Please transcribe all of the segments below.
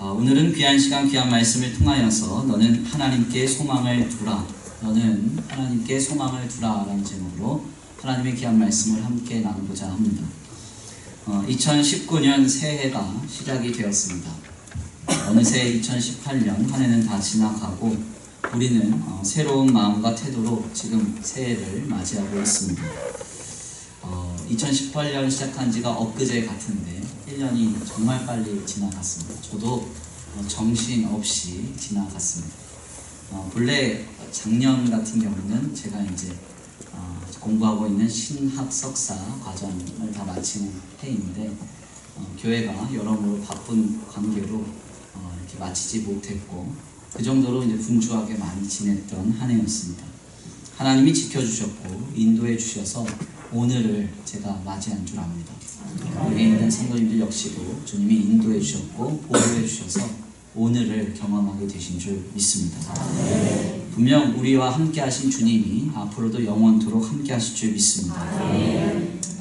오늘은 귀한 시간, 귀한 말씀을 통하여서 너는 하나님께 소망을 두라, 너는 하나님께 소망을 두라 라는 제목으로 하나님의 귀한 말씀을 함께 나누고자 합니다. 2019년 새해가 시작이 되었습니다. 어느새 2018년 한 해는 다 지나가고 우리는 새로운 마음과 태도로 지금 새해를 맞이하고 있습니다. 2018년 시작한 지가 엊그제 같은데 1년이 정말 빨리 지나갔습니다. 저도 정신없이 지나갔습니다. 본래 작년 같은 경우는 제가 이제 공부하고 있는 신학 석사 과정을 다 마치는 해인데 교회가 여러모로 바쁜 관계로 이렇게 마치지 못했고 그 정도로 이제 분주하게 많이 지냈던 한 해였습니다. 하나님이 지켜주셨고 인도해 주셔서 오늘을 제가 맞이한 줄 압니다. 여기 있는 성도님들 역시도 주님이 인도해 주셨고 보호해 주셔서 오늘을 경험하게 되신 줄 믿습니다. 분명 우리와 함께 하신 주님이 앞으로도 영원토록 함께 하실 줄 믿습니다.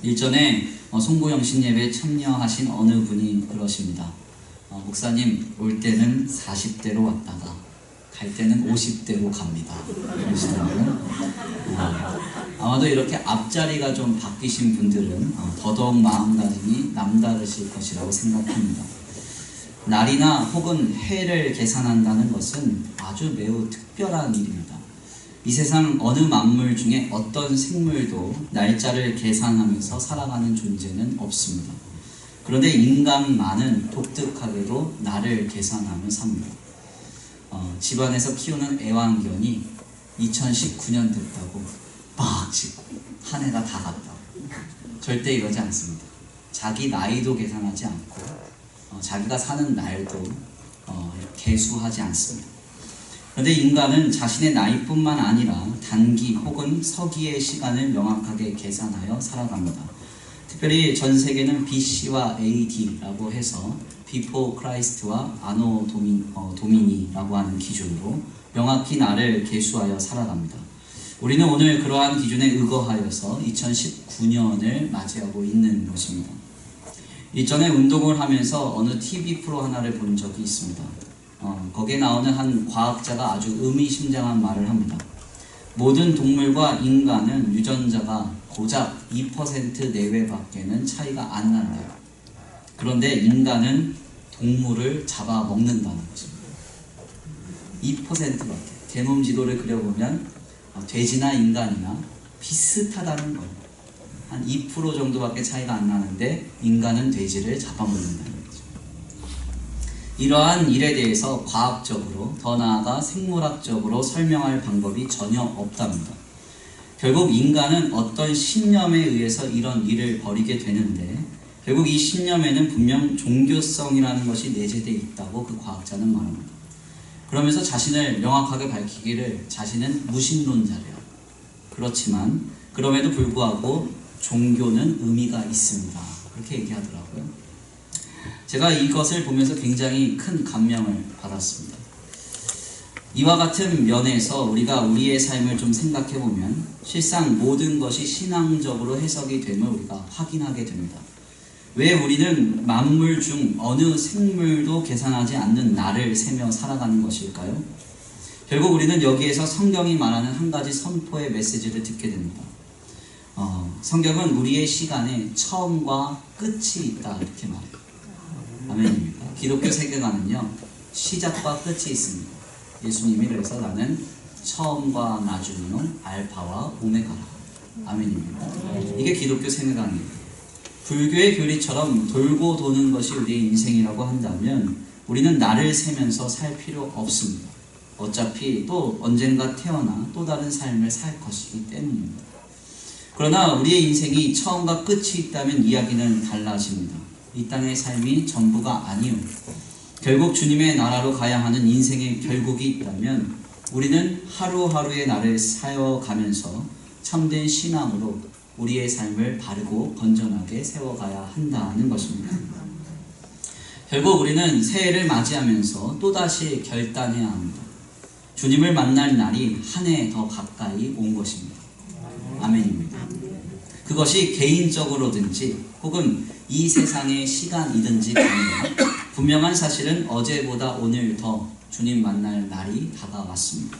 일전에 송구영신 예배에 참여하신 어느 분이 그러십니다. 목사님, 올 때는 40대로 왔다가 갈 때는 50대로 갑니다. 그러시더라고요. 아마도 이렇게 앞자리가 좀 바뀌신 분들은 더더욱 마음가짐이 남다르실 것이라고 생각합니다. 날이나 혹은 해를 계산한다는 것은 아주 매우 특별한 일입니다. 이 세상 어느 만물 중에 어떤 생물도 날짜를 계산하면서 살아가는 존재는 없습니다. 그런데 인간만은 독특하게도 날을 계산하며 삽니다. 집안에서 키우는 애완견이 2019년 됐다고 막 짖고 한 해가 다 갔다고 절대 이러지 않습니다. 자기 나이도 계산하지 않고 자기가 사는 날도 계수하지 않습니다. 그런데 인간은 자신의 나이뿐만 아니라 단기 혹은 서기의 시간을 명확하게 계산하여 살아갑니다. 특별히 전 세계는 BC와 AD라고 해서 Before Christ와 Anno Domini라고 하는 기준으로 명확히 날을 계수하여 살아갑니다. 우리는 오늘 그러한 기준에 의거하여서 2019년을 맞이하고 있는 것입니다. 이전에 운동을 하면서 어느 TV 프로 하나를 본 적이 있습니다. 거기에 나오는 한 과학자가 아주 의미심장한 말을 합니다. 모든 동물과 인간은 유전자가 고작 2% 내외밖에는 차이가 안 난대요. 그런데 인간은 동물을 잡아먹는다는 것입니다. 2%밖에. 개놈 지도를 그려보면 돼지나 인간이나 비슷하다는 거예요. 한 2% 정도밖에 차이가 안 나는데 인간은 돼지를 잡아먹는다는 거죠. 이러한 일에 대해서 과학적으로 더 나아가 생물학적으로 설명할 방법이 전혀 없답니다. 결국 인간은 어떤 신념에 의해서 이런 일을 벌이게 되는데 결국 이 신념에는 분명 종교성이라는 것이 내재되어 있다고 그 과학자는 말합니다. 그러면서 자신을 명확하게 밝히기를 자신은 무신론자래요. 그렇지만 그럼에도 불구하고 종교는 의미가 있습니다. 그렇게 얘기하더라고요. 제가 이것을 보면서 굉장히 큰 감명을 받았습니다. 이와 같은 면에서 우리가 우리의 삶을 좀 생각해보면 실상 모든 것이 신앙적으로 해석이 됨을 우리가 확인하게 됩니다. 왜 우리는 만물 중 어느 생물도 계산하지 않는 날을 세며 살아가는 것일까요? 결국 우리는 여기에서 성경이 말하는 한 가지 선포의 메시지를 듣게 됩니다. 성경은 우리의 시간에 처음과 끝이 있다 이렇게 말해요. 아멘입니다. 기독교 세계관은요 시작과 끝이 있습니다. 예수님이 그래서 나는 처음과 나중이요 알파와 오메가라. 아멘입니다. 이게 기독교 세계관입니다. 불교의 교리처럼 돌고 도는 것이 우리의 인생이라고 한다면 우리는 날을 세면서 살 필요 없습니다. 어차피 또 언젠가 태어나 또 다른 삶을 살 것이기 때문입니다. 그러나 우리의 인생이 처음과 끝이 있다면 이야기는 달라집니다. 이 땅의 삶이 전부가 아니요. 결국 주님의 나라로 가야 하는 인생의 결국이 있다면 우리는 하루하루의 날을 사여가면서 참된 신앙으로 우리의 삶을 바르고 건전하게 세워가야 한다는 것입니다. 결국 우리는 새해를 맞이하면서 또다시 결단해야 합니다. 주님을 만날 날이 한 해 더 가까이 온 것입니다. 아멘입니다. 그것이 개인적으로든지 혹은 이 세상의 시간이든지 간에 분명한 사실은 어제보다 오늘 더 주님 만날 날이 다가왔습니다.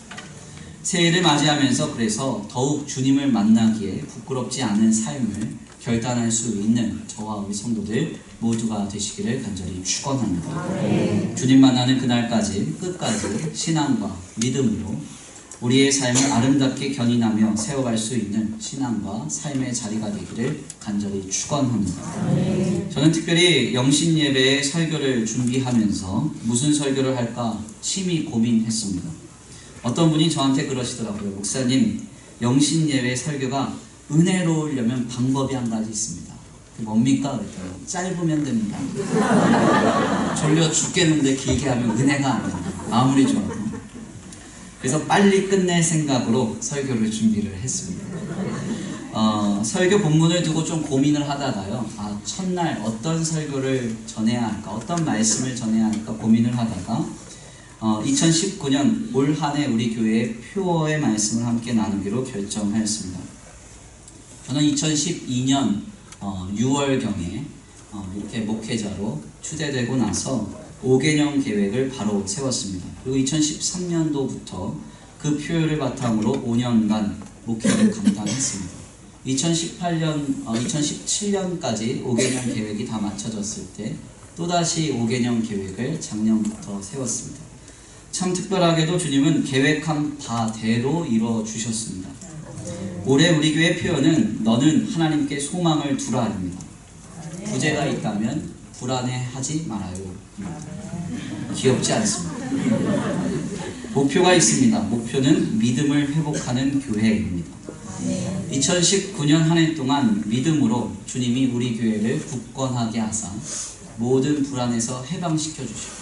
새해를 맞이하면서 그래서 더욱 주님을 만나기에 부끄럽지 않은 삶을 결단할 수 있는 저와 우리 성도들 모두가 되시기를 간절히 축원합니다. 주님 만나는 그날까지 끝까지 신앙과 믿음으로 우리의 삶을 아름답게 견인하며 세워갈 수 있는 신앙과 삶의 자리가 되기를 간절히 축원합니다. 저는 특별히 영신 예배의 설교를 준비하면서 무슨 설교를 할까 심히 고민했습니다. 어떤 분이 저한테 그러시더라고요. 목사님, 영신 예배 설교가 은혜로우려면 방법이 한 가지 있습니다. 그게 뭡니까? 그랬더니 짧으면 됩니다. 졸려 죽겠는데 길게 하면 은혜가 안 됩니다. 아무리 좋아도. 그래서 빨리 끝낼 생각으로 설교를 준비를 했습니다. 설교 본문을 두고 좀 고민을 하다가요. 첫날 어떤 설교를 전해야 할까, 어떤 말씀을 전해야 할까 고민을 하다가 2019년 올 한 해 우리 교회의 표어의 말씀을 함께 나누기로 결정하였습니다. 저는 2012년 6월경에 이렇게 목회자로 추대되고 나서 5개년 계획을 바로 세웠습니다. 그리고 2013년도부터 그 표를 바탕으로 5년간 목회를 감당했습니다. 2017년까지 5개년 계획이 다 맞춰졌을 때 또다시 5개년 계획을 작년부터 세웠습니다. 참 특별하게도 주님은 계획한 바대로 이루어 주셨습니다. 올해 우리 교회 표현은 너는 하나님께 소망을 두라입니다. 부재가 있다면 불안해하지 말아요. 귀엽지 않습니다. 목표가 있습니다. 목표는 믿음을 회복하는 교회입니다. 2019년 한 해 동안 믿음으로 주님이 우리 교회를 굳건하게 하사 모든 불안에서 해방시켜 주시고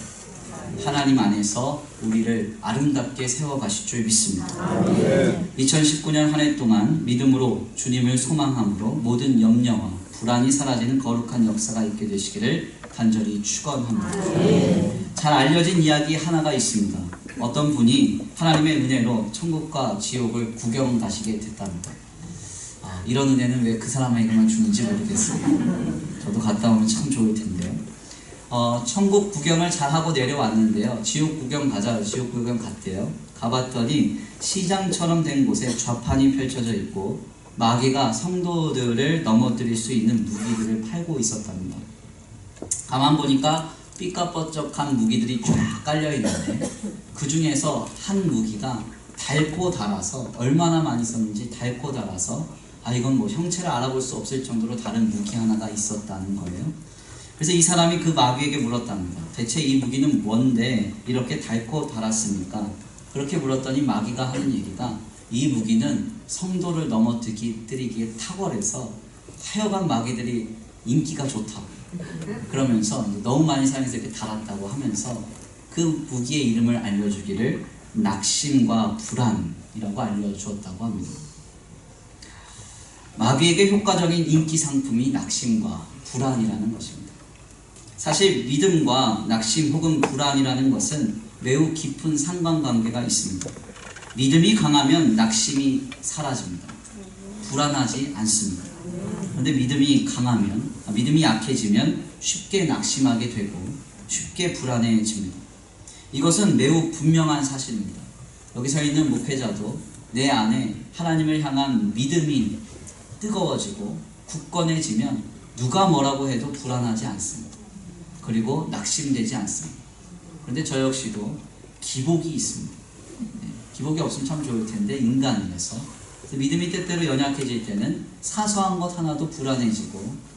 하나님 안에서 우리를 아름답게 세워가실 줄 믿습니다. 2019년 한 해 동안 믿음으로 주님을 소망함으로 모든 염려와 불안이 사라지는 거룩한 역사가 있게 되시기를 간절히 축원합니다. 잘 알려진 이야기 하나가 있습니다. 어떤 분이 하나님의 은혜로 천국과 지옥을 구경 가시게 됐답니다. 이런 은혜는 왜 그 사람에게만 주는지 모르겠어요. 저도 갔다 오면 참 좋을 텐데요. 천국 구경을 잘하고 내려왔는데요. 지옥 구경 가자, 지옥 구경 갔대요. 가봤더니 시장처럼 된 곳에 좌판이 펼쳐져 있고 마귀가 성도들을 넘어뜨릴 수 있는 무기들을 팔고 있었답니다. 가만 보니까 삐까뻔쩍한 무기들이 쫙 깔려있는데 그 중에서 한 무기가 닳고 닳아서 얼마나 많이 썼는지 닳고 닳아서 이건 뭐 형체를 알아볼 수 없을 정도로 다른 무기 하나가 있었다는 거예요. 그래서 이 사람이 그 마귀에게 물었답니다. 대체 이 무기는 뭔데 이렇게 닳고 닳았습니까? 그렇게 물었더니 마귀가 하는 얘기가 이 무기는 성도를 넘어뜨리기에 탁월해서 하여간 마귀들이 인기가 좋다고 그러면서 너무 많이 사용해서 이렇게 달았다고 하면서 그 무기의 이름을 알려주기를 낙심과 불안이라고 알려주었다고 합니다. 마귀에게 효과적인 인기 상품이 낙심과 불안이라는 것입니다. 사실 믿음과 낙심 혹은 불안이라는 것은 매우 깊은 상관관계가 있습니다. 믿음이 강하면 낙심이 사라집니다. 불안하지 않습니다. 그런데 믿음이 약해지면 쉽게 낙심하게 되고 쉽게 불안해집니다. 이것은 매우 분명한 사실입니다. 여기 서 있는 목회자도 내 안에 하나님을 향한 믿음이 뜨거워지고 굳건해지면 누가 뭐라고 해도 불안하지 않습니다. 그리고 낙심되지 않습니다. 그런데 저 역시도 기복이 있습니다. 기복이 없으면 참 좋을 텐데 인간이라서 믿음이 때때로 연약해질 때는 사소한 것 하나도 불안해지고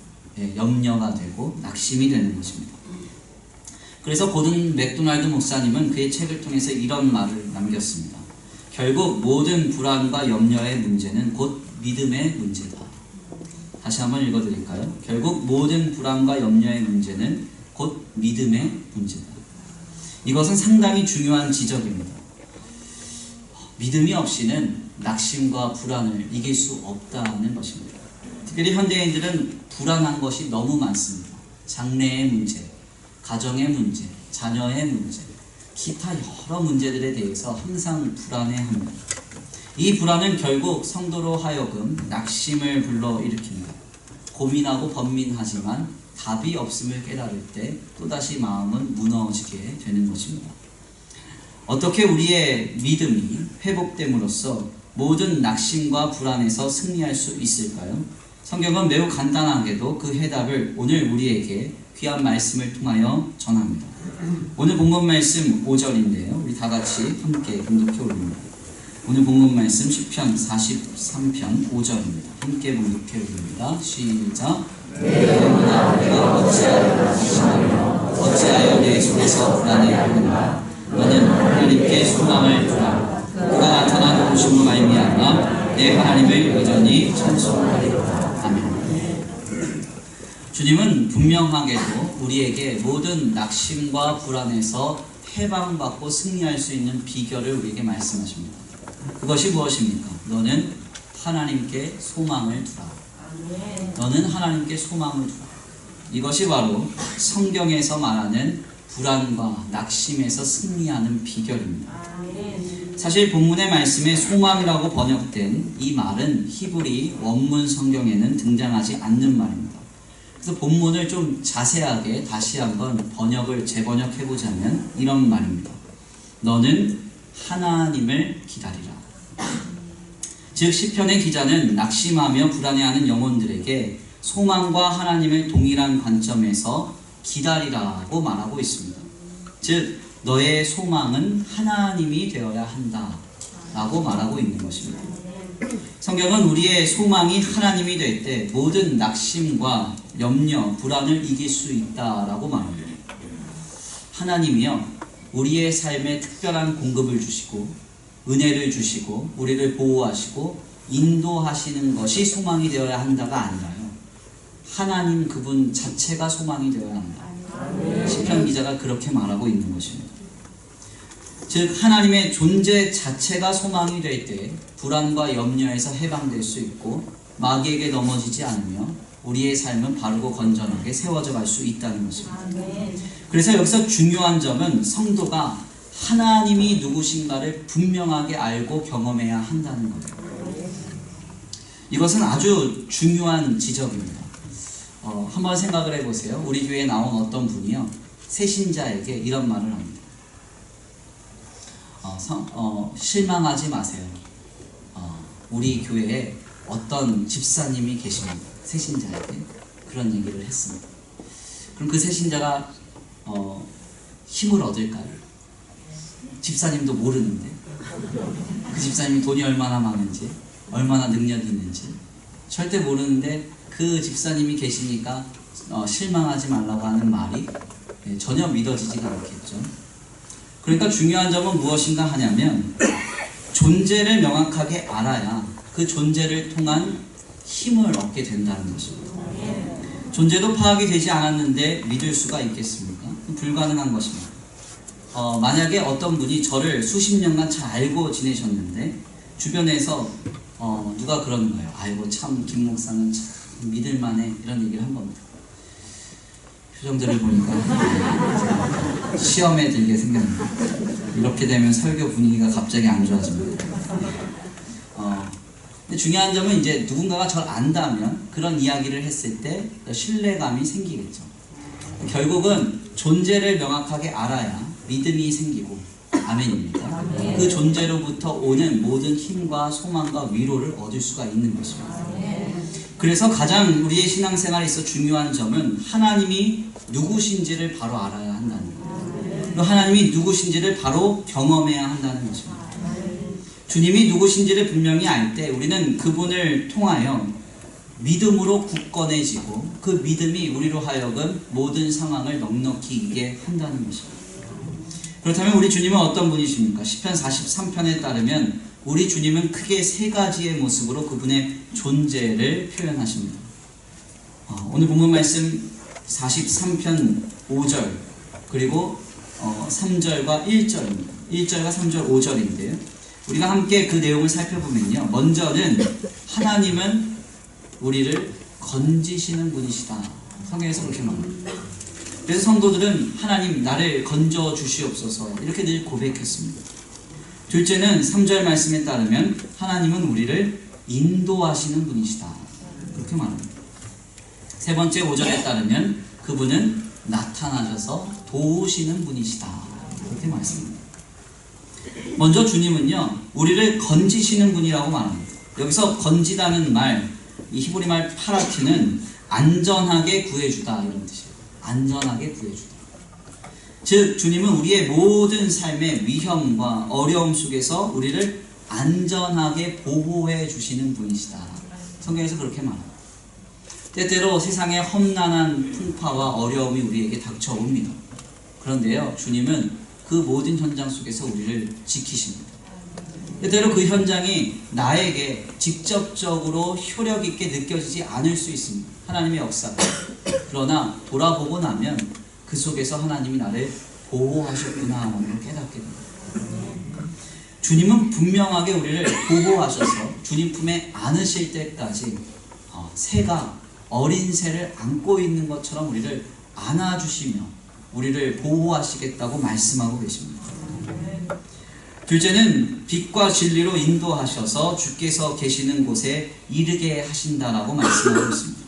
염려가 되고 낙심이 되는 것입니다. 그래서 고든 맥도날드 목사님은 그의 책을 통해서 이런 말을 남겼습니다. 결국 모든 불안과 염려의 문제는 곧 믿음의 문제다. 다시 한번 읽어드릴까요? 결국 모든 불안과 염려의 문제는 곧 믿음의 문제다. 이것은 상당히 중요한 지적입니다. 믿음이 없이는 낙심과 불안을 이길 수 없다는 것입니다. 특별히 현대인들은 불안한 것이 너무 많습니다. 장래의 문제, 가정의 문제, 자녀의 문제, 기타 여러 문제들에 대해서 항상 불안해합니다. 이 불안은 결국 성도로 하여금 낙심을 불러일으킵니다. 고민하고 번민하지만 답이 없음을 깨달을 때 또다시 마음은 무너지게 되는 것입니다. 어떻게 우리의 믿음이 회복됨으로써 모든 낙심과 불안에서 승리할 수 있을까요? 성경은 매우 간단하게도 그 해답을 오늘 우리에게 귀한 말씀을 통하여 전합니다. 오늘 본문 말씀 5절인데요. 우리 다 같이 함께 봉독해 올립니다. 오늘 본문 말씀 시편 43편 5절입니다. 함께 봉독해 올립니다. 시작. 내 영혼아 내가 어찌하여 낙심하며 어찌하여 내 속에서 불안해하는가. 너는 하나님께 소망을 두라. 그가 나타나 오심으로 말미암아 내 하나님을 여전히 찬송하리로다. 아멘. 주님은 분명하게도 우리에게 모든 낙심과 불안에서 해방받고 승리할 수 있는 비결을 우리에게 말씀하십니다. 그것이 무엇입니까? 너는 하나님께 소망을 두라. 너는 하나님께 소망을 두라. 이것이 바로 성경에서 말하는 불안과 낙심에서 승리하는 비결입니다. 사실 본문의 말씀에 소망이라고 번역된 이 말은 히브리 원문 성경에는 등장하지 않는 말입니다. 그래서 본문을 좀 자세하게 다시 한번 번역을 재번역해보자면 이런 말입니다. 너는 하나님을 기다리라. 즉 시편의 기자는 낙심하며 불안해하는 영혼들에게 소망과 하나님을 동일한 관점에서 기다리라고 말하고 있습니다. 즉 너의 소망은 하나님이 되어야 한다 라고 말하고 있는 것입니다. 성경은 우리의 소망이 하나님이 될 때 모든 낙심과 염려, 불안을 이길 수 있다라고 말합니다. 하나님이요 우리의 삶에 특별한 공급을 주시고 은혜를 주시고 우리를 보호하시고 인도하시는 것이 소망이 되어야 한다가 아니라요. 하나님 그분 자체가 소망이 되어야 한다. 시편 기자가 그렇게 말하고 있는 것입니다. 즉 하나님의 존재 자체가 소망이 될 때 불안과 염려에서 해방될 수 있고 마귀에게 넘어지지 않으며 우리의 삶은 바르고 건전하게 세워져 갈 수 있다는 것입니다. 그래서 여기서 중요한 점은 성도가 하나님이 누구신가를 분명하게 알고 경험해야 한다는 거예요. 이것은 아주 중요한 지적입니다. 한번 생각을 해보세요. 우리 교회에 나온 어떤 분이요 새신자에게 이런 말을 합니다. 실망하지 마세요. 우리 교회에 어떤 집사님이 계십니다. 새신자에게 그런 얘기를 했습니다. 그럼 그 새신자가 힘을 얻을까요? 집사님도 모르는데 그 집사님이 돈이 얼마나 많은지 얼마나 능력이 있는지 절대 모르는데 그 집사님이 계시니까 실망하지 말라고 하는 말이 전혀 믿어지지가 않겠죠. 그러니까 중요한 점은 무엇인가 하냐면 존재를 명확하게 알아야 그 존재를 통한 힘을 얻게 된다는 것입니다. 존재도 파악이 되지 않았는데 믿을 수가 있겠습니까? 불가능한 것입니다. 만약에 어떤 분이 저를 수십 년간 잘 알고 지내셨는데 주변에서 누가 그러는 거예요. 아이고 참 김 목사는 참 믿을만해 이런 얘기를 한 겁니다. 표정들을 보니까 시험에 들게 생겼네요. 이렇게 되면 설교 분위기가 갑자기 안 좋아집니다. 근데 중요한 점은 이제 누군가가 저를 안다면 그런 이야기를 했을 때 신뢰감이 생기겠죠. 결국은 존재를 명확하게 알아야 믿음이 생기고 아멘입니다. 그 존재로부터 오는 모든 힘과 소망과 위로를 얻을 수가 있는 것입니다. 그래서 가장 우리의 신앙생활에 있어 중요한 점은 하나님이 누구신지를 바로 알아야 한다는 거예요. 그리고 하나님이 누구신지를 바로 경험해야 한다는 것입니다. 주님이 누구신지를 분명히 알 때 우리는 그분을 통하여 믿음으로 굳건해지고 그 믿음이 우리로 하여금 모든 상황을 넉넉히 이기게 한다는 것입니다. 그렇다면 우리 주님은 어떤 분이십니까? 시편 43편에 따르면 우리 주님은 크게 세 가지의 모습으로 그분의 존재를 표현하십니다. 오늘 본문 말씀 43편 5절 그리고 3절과 1절입니다. 1절과 3절 5절인데요. 우리가 함께 그 내용을 살펴보면요. 먼저는 하나님은 우리를 건지시는 분이시다. 성경에서 그렇게 말합니다. 그래서 성도들은 하나님 나를 건져 주시옵소서 이렇게 늘 고백했습니다. 둘째는 3절 말씀에 따르면 하나님은 우리를 인도하시는 분이시다. 그렇게 말합니다. 세 번째 5절에 따르면 그분은 나타나셔서 도우시는 분이시다. 그렇게 말씀합니다. 먼저 주님은요, 우리를 건지시는 분이라고 말합니다. 여기서 건지다는 말, 이 히브리 말 파라티는 안전하게 구해주다 이런 뜻이에요. 안전하게 구해주다. 즉 주님은 우리의 모든 삶의 위험과 어려움 속에서 우리를 안전하게 보호해 주시는 분이시다. 성경에서 그렇게 말합니다. 때때로 세상의 험난한 풍파와 어려움이 우리에게 닥쳐옵니다. 그런데요, 주님은 그 모든 현장 속에서 우리를 지키십니다. 때때로 그 현장이 나에게 직접적으로 효력 있게 느껴지지 않을 수 있습니다. 하나님의 역사가. 그러나 돌아보고 나면 그 속에서 하나님이 나를 보호하셨구나 하는 걸 깨닫게 됩니다. 주님은 분명하게 우리를 보호하셔서 주님 품에 안으실 때까지 새가 어린 새를 안고 있는 것처럼 우리를 안아주시며 우리를 보호하시겠다고 말씀하고 계십니다. 둘째는 빛과 진리로 인도하셔서 주께서 계시는 곳에 이르게 하신다라고 말씀하고 있습니다.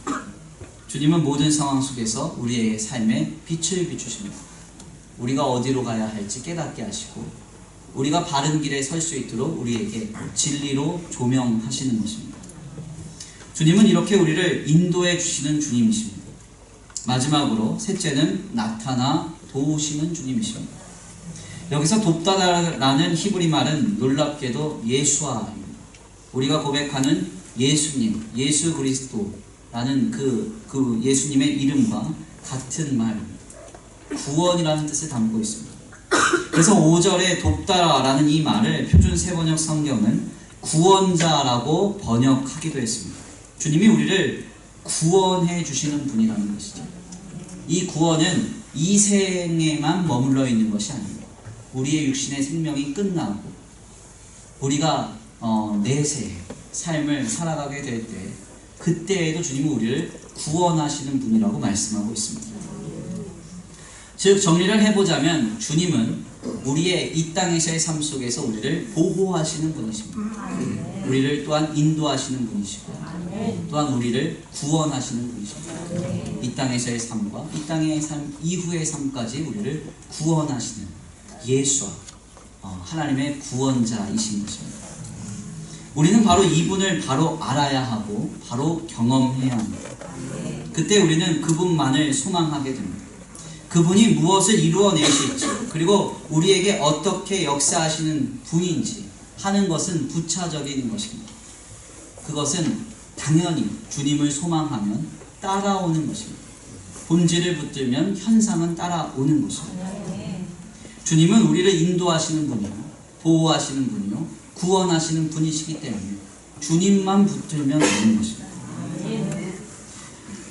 주님은 모든 상황 속에서 우리의 삶에 빛을 비추십니다. 우리가 어디로 가야 할지 깨닫게 하시고 우리가 바른 길에 설 수 있도록 우리에게 진리로 조명하시는 것입니다. 주님은 이렇게 우리를 인도해 주시는 주님이십니다. 마지막으로 셋째는 나타나 도우시는 주님이십니다. 여기서 돕다라는 히브리 말은 놀랍게도 예수아입니다. 우리가 고백하는 예수님, 예수 그리스도라는 그 예수님의 이름과 같은 말, 구원이라는 뜻을 담고 있습니다. 그래서 5절에 돕다라는 이 말을 표준 세번역 성경은 구원자라고 번역하기도 했습니다. 주님이 우리를 구원해 주시는 분이라는 것이죠. 이 구원은 이 생에만 머물러 있는 것이 아닙니다. 우리의 육신의 생명이 끝나고 우리가 내세 삶을 살아가게 될 때 그때에도 주님은 우리를 구원하시는 분이라고 말씀하고 있습니다. 즉 정리를 해보자면 주님은 우리의 이 땅에서의 삶 속에서 우리를 보호하시는 분이십니다. 우리를 또한 인도하시는 분이시고 또한 우리를 구원하시는 분이십니다. 이 땅에서의 삶과 이 땅의 삶 이후의 삶까지 우리를 구원하시는 예수와 하나님의 구원자이신 것입니다. 우리는 바로 이분을 바로 알아야 하고 바로 경험해야 합니다. 그때 우리는 그분만을 소망하게 됩니다. 그분이 무엇을 이루어내실지 그리고 우리에게 어떻게 역사하시는 분인지 하는 것은 부차적인 것입니다. 그것은 당연히 주님을 소망하면 따라오는 것입니다. 본질을 붙들면 현상은 따라오는 것입니다. 주님은 우리를 인도하시는 분이요, 보호하시는 분이요, 구원하시는 분이시기 때문에 주님만 붙들면 되는 것입니다.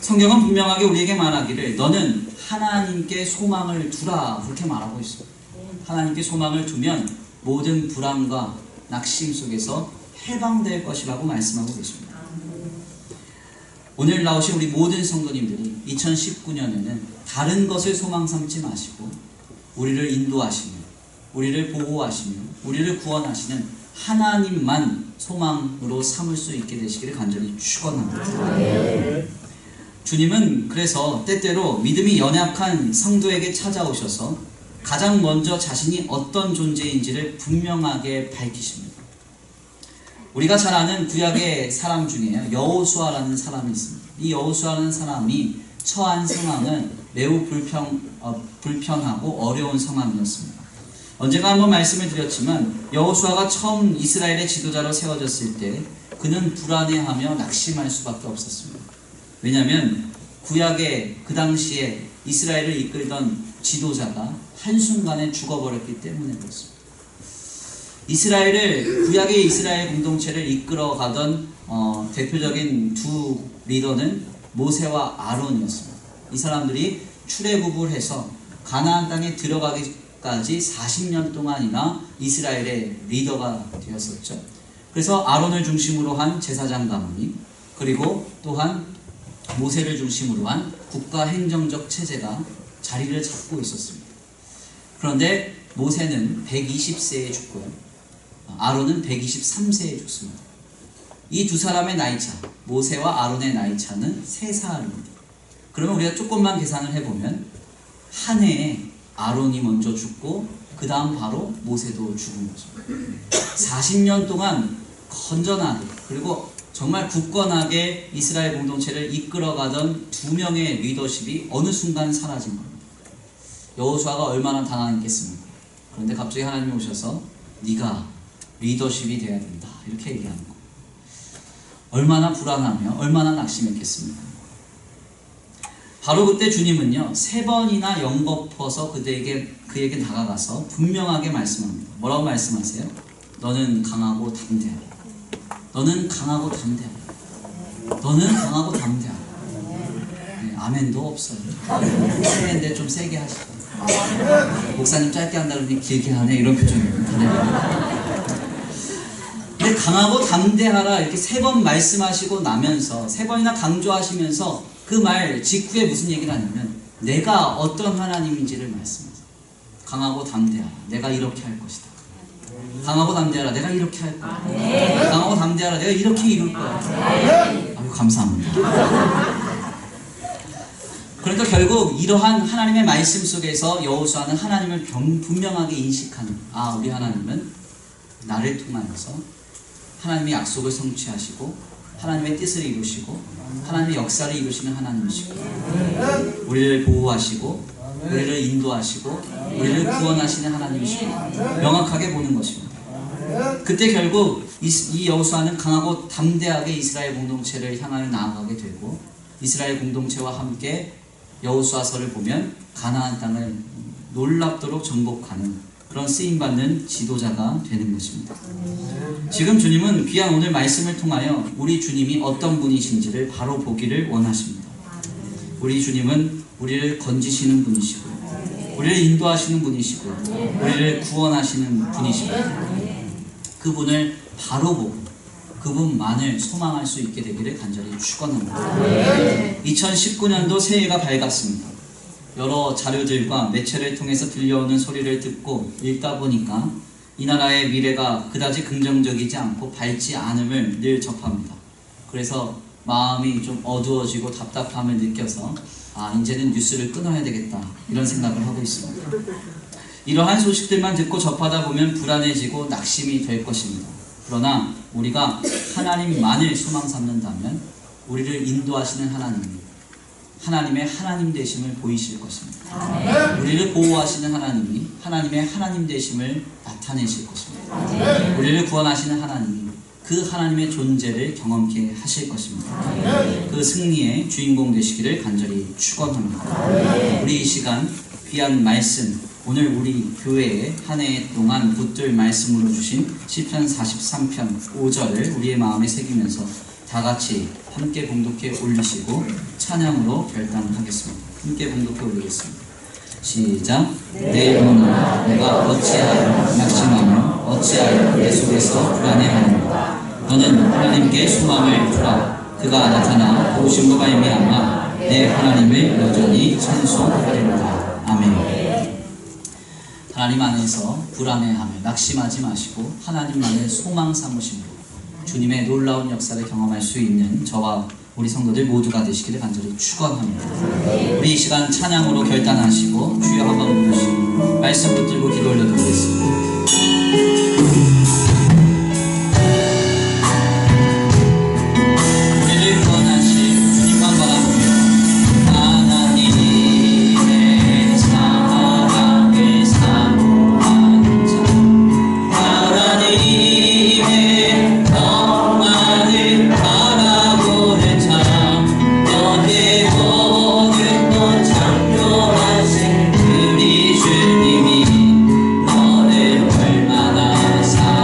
성경은 분명하게 우리에게 말하기를 너는 하나님께 소망을 두라 그렇게 말하고 있습니다. 하나님께 소망을 두면 모든 불안과 낙심 속에서 해방될 것이라고 말씀하고 계십니다. 오늘 나오신 우리 모든 성도님들이 2019년에는 다른 것을 소망 삼지 마시고 우리를 인도하시며 우리를 보호하시며 우리를 구원하시는 하나님만 소망으로 삼을 수 있게 되시기를 간절히 축원합니다. 주님은 그래서 때때로 믿음이 연약한 성도에게 찾아오셔서 가장 먼저 자신이 어떤 존재인지를 분명하게 밝히십니다. 우리가 잘 아는 구약의 사람 중에 여호수아라는 사람이 있습니다. 이 여호수아라는 사람이 처한 상황은 매우 불편하고 어려운 상황이었습니다. 언젠가 한번 말씀을 드렸지만 여호수아가 처음 이스라엘의 지도자로 세워졌을 때 그는 불안해하며 낙심할 수밖에 없었습니다. 왜냐하면 구약의 그 당시에 이스라엘을 이끌던 지도자가 한순간에 죽어버렸기 때문에 그렇습니다. 구약의 이스라엘 공동체를 이끌어가던 대표적인 두 리더는 모세와 아론이었습니다. 이 사람들이 출애굽을 해서 가나안 땅에 들어가기까지 40년 동안이나 이스라엘의 리더가 되었었죠. 그래서 아론을 중심으로 한 제사장 가문이 그리고 또한 모세를 중심으로 한 국가 행정적 체제가 자리를 잡고 있었습니다. 그런데 모세는 120세에 죽고요. 아론은 123세에 죽습니다. 이 두 사람의 나이차, 모세와 아론의 나이차는 3살입니다. 그러면 우리가 조금만 계산을 해보면 한 해에 아론이 먼저 죽고 그 다음 바로 모세도 죽은 거죠. 40년 동안 건전하게 그리고 정말 굳건하게 이스라엘 공동체를 이끌어가던 두 명의 리더십이 어느 순간 사라진 겁니다. 여호수아가 얼마나 당황했겠습니까? 그런데 갑자기 하나님이 오셔서 네가 리더십이 돼야 된다 이렇게 얘기하는 거. 얼마나 불안하며 얼마나 낙심했겠습니까? 바로 그때 주님은요 3번이나 연거푸어서 그에게 다가가서 분명하게 말씀합니다. 뭐라고 말씀하세요? 너는 강하고 담대하라. 너는 강하고 담대하라. 너는 강하고 담대하라. 네, 아멘도 없어요. 세인데 좀 세게 하시고 목사님 짧게 한다 그러니 길게 하네 이런 표정입니다. 네. 근데 강하고 담대하라 이렇게 3번 말씀하시고 나면서 3번이나 강조하시면서 그 말 직후에 무슨 얘기를 하냐면 내가 어떤 하나님인지를 말씀하세요. 강하고 담대하라. 내가 이렇게 할 것이다. 강하고 담대하라. 내가 이렇게 할 거야. 강하고 담대하라. 내가 이렇게 이룰 거야. 아유 감사합니다. 그러니까 결국 이러한 하나님의 말씀 속에서 여호수아는 하나님을 분명하게 인식하는 우리 하나님은 나를 통하여서 하나님의 약속을 성취하시고 하나님의 뜻을 이루시고 하나님의 역사를 이루시는 하나님이시고 우리를 보호하시고 우리를 인도하시고 우리를 구원하시는 하나님이시고 명확하게 보는 것입니다. 그때 결국 이 여호수아는 강하고 담대하게 이스라엘 공동체를 향하여 나아가게 되고 이스라엘 공동체와 함께 여호수아서를 보면 가나안 땅을 놀랍도록 정복하는 그런 쓰임받는 지도자가 되는 것입니다. 지금 주님은 귀한 오늘 말씀을 통하여 우리 주님이 어떤 분이신지를 바로 보기를 원하십니다. 우리 주님은 우리를 건지시는 분이시고요. 우리를 인도하시는 분이시고요. 우리를 구원하시는 분이십니다. 그분을 바로 보고 그분만을 소망할 수 있게 되기를 간절히 축원합니다. 2019년도 새해가 밝았습니다. 여러 자료들과 매체를 통해서 들려오는 소리를 듣고 읽다 보니까 이 나라의 미래가 그다지 긍정적이지 않고 밝지 않음을 늘 접합니다. 그래서 마음이 좀 어두워지고 답답함을 느껴서 이제는 뉴스를 끊어야 되겠다 이런 생각을 하고 있습니다. 이러한 소식들만 듣고 접하다 보면 불안해지고 낙심이 될 것입니다. 그러나 우리가 하나님만을 소망 삼는다면 우리를 인도하시는 하나님의 하나님 되심을 보이실 것입니다. 우리를 보호하시는 하나님이 하나님의 하나님 되심을 나타내실 것입니다. 우리를 구원하시는 하나님이 그 하나님의 존재를 경험케 하실 것입니다. 그 승리의 주인공 되시기를 간절히 축원합니다. 우리 이 시간 귀한 말씀 오늘 우리 교회에 한 해 동안 붙들 말씀으로 주신 시편 43편 5절을 우리의 마음에 새기면서 다 같이 함께 봉독해 올리시고 찬양으로 결단하겠습니다. 함께 봉독해 올리겠습니다. 시작. 내 영혼아 내가 어찌하여 낙심하며 어찌하여 내 속에서 불안해하는가. 너는 하나님께 소망을 두라. 그가 나타나 도우심으로 말미암아 내 하나님을 여전히 찬송하리로다. 아멘. 하나님 안에서 불안해하며 낙심하지 마시고 하나님만을 소망 삼으심으로 주님의 놀라운 역사를 경험할 수 있는 저와 우리 성도들 모두가 되시기를 간절히 축원합니다. 우리 이 시간 찬양으로 결단하시고 주여 한번 부르시고 말씀 붙들고 기도 올려드리겠습니다. 우리를 구원하실 주님만 바라보며 하나님의 사랑을 사모하는 자 하나님의 영광을 바라보는 자 너의 모든 것 창조하신 우리 주님이 너를 얼마나 사랑하시는가.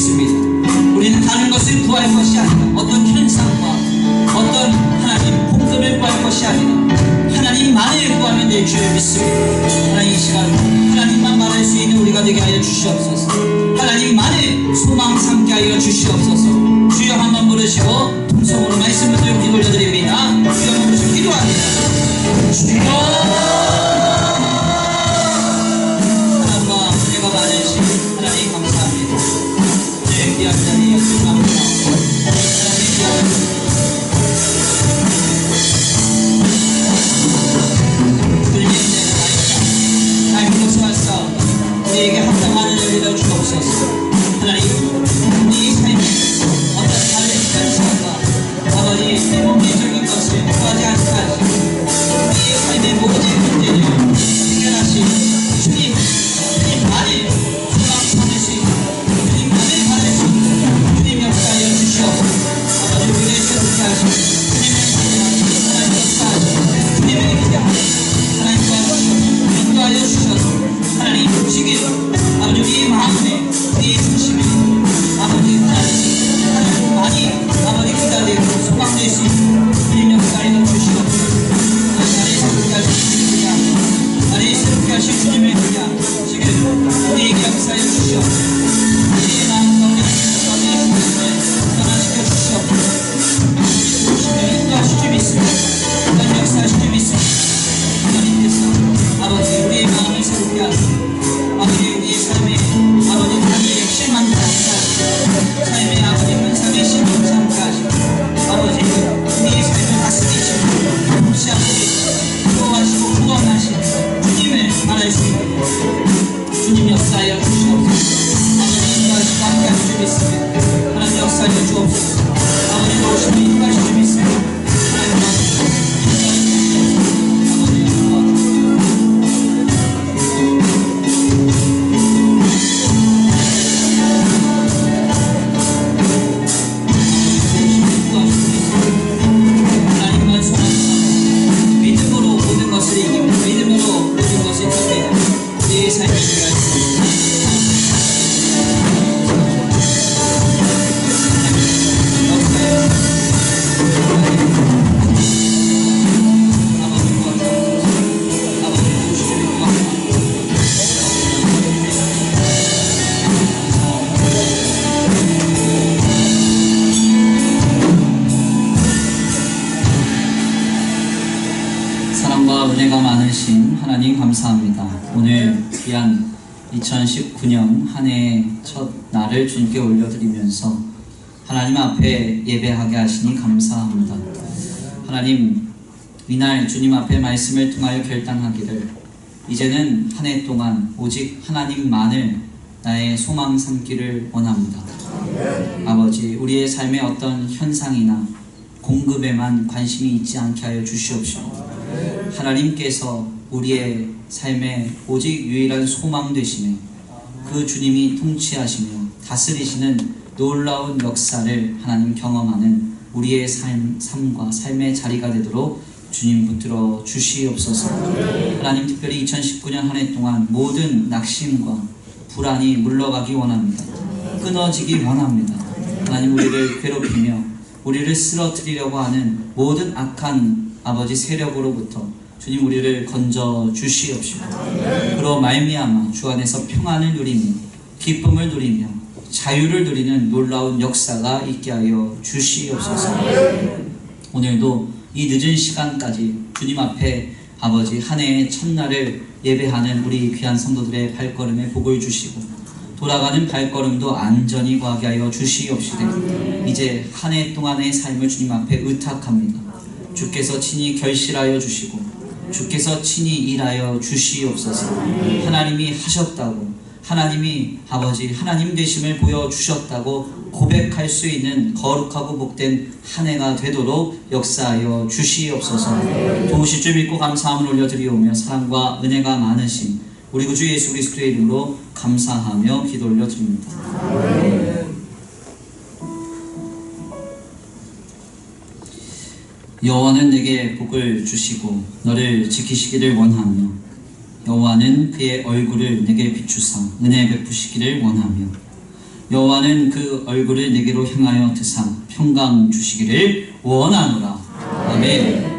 믿습니다. 우리는 다른 것을 구할 것이 아니라 어떤 현상과 어떤 하나님 공급을 구할 것이 아니라 하나님만을 구하면 될 줄 믿습니다. 하나님 이 시간 하나님만 말할 수 있는 우리가 되게 하여 주시옵소서. 하나님만을 소망 삼게 하여 주시옵소서. 주여 한번 부르시고 통성으로 말씀을 드리고 올려드립니다. 주여 한번 부르시고 기도합니다. 주여 우리에게 합당한 은혜를 내려 주옵소서. 하나님, 우리 삶에 어떤 다른 현상과 아버지 몸리적인 것을 구하지 않기까지 우리의 삶의 모든 문제를 해결하신 주님만을 소망 삼을 수 있는 주님만을 받을 수 있는 주님 역사하여 주시옵소서. 아버지 우리를 새롭게 하시고 주님을 기대하시고 하나님 역사하시고 주님을 기대하시고 하나님과 인도하여 주셔서 하나님 지금 아버지 우리의 마음에 우리의 중심에 아버지 하나님 많이 아버지 기다리고 소망될 수 있는 주님 역사에 주시옵소서. 나를 새롭게 하실 주님이야. 나를 새롭게 하실 주님을 위하 지금 우리에게 역사해 주시옵소서. 우리의 마음 가운데 주님을 변화시켜 주시옵소서. 주님을 인도하실 줄 믿습니다. 하나님 역사하실 줄 믿습니다. 하나님께서 아버지 우리의 마음을 새롭게 하시고 아버지 우리의 삶에 아버지 단위의 실망도 하시고 삶의 아버지 현상의 실망도 삼게 하시고 아버지 우리의 삶을 다스리시고 통치하시고 구원하시고 구원하시고 주님을 말할 수 있는 주님 역사하여 주시옵소서. 아버지 인도하시고 함께 하실 줄 믿습니다. 하나님 역사하여 주옵소서. 아버지 도우시고 인도하실 줄 믿습니다. 하나님 도와주시고 은혜가 많으신 하나님 감사합니다. 오늘 귀한 2019년 한 해의 첫 날을 주님께 올려드리면서 하나님 앞에 예배하게 하시니 감사합니다. 하나님 이날 주님 앞에 말씀을 통하여 결단하기를 이제는 한 해 동안 오직 하나님만을 나의 소망 삼기를 원합니다. 아버지 우리의 삶의 어떤 현상이나 공급에만 관심이 있지 않게 하여 주시옵시고 하나님께서 우리의 삶의 오직 유일한 소망 되시며 그 주님이 통치하시며 다스리시는 놀라운 역사를 하나님 경험하는 우리의 삶과 삶의 자리가 되도록 주님 붙들어 주시옵소서. 하나님 특별히 2019년 한 해 동안 모든 낙심과 불안이 물러가기 원합니다. 끊어지기 원합니다. 하나님 우리를 괴롭히며 우리를 쓰러뜨리려고 하는 모든 악한 아버지 세력으로부터 주님 우리를 건져 주시옵시고 그로 말미암아 주 안에서 평안을 누리며 기쁨을 누리며 자유를 누리는 놀라운 역사가 있게 하여 주시옵소서. 오늘도 이 늦은 시간까지 주님 앞에 아버지 한 해의 첫날을 예배하는 우리 귀한 성도들의 발걸음에 복을 주시고 돌아가는 발걸음도 안전히 가게 하여 주시옵시되 이제 한 해 동안의 삶을 주님 앞에 의탁합니다. 주께서 친히 결실하여 주시고 주께서 친히 일하여 주시옵소서. 하나님이 하셨다고 하나님이 아버지 하나님 되심을 보여주셨다고 고백할 수 있는 거룩하고 복된 한 해가 되도록 역사하여 주시옵소서. 도우실 줄 믿고 감사함을 올려드리오며 사랑과 은혜가 많으신 우리 구주 예수 그리스도의 이름으로 감사하며 기도 올려드립니다. 여호와는 내게 복을 주시고 너를 지키시기를 원하며 여호와는 그의 얼굴을 내게 비추사 은혜 베푸시기를 원하며 여호와는 그 얼굴을 내게로 향하여 드사 평강 주시기를 원하노라. 아멘.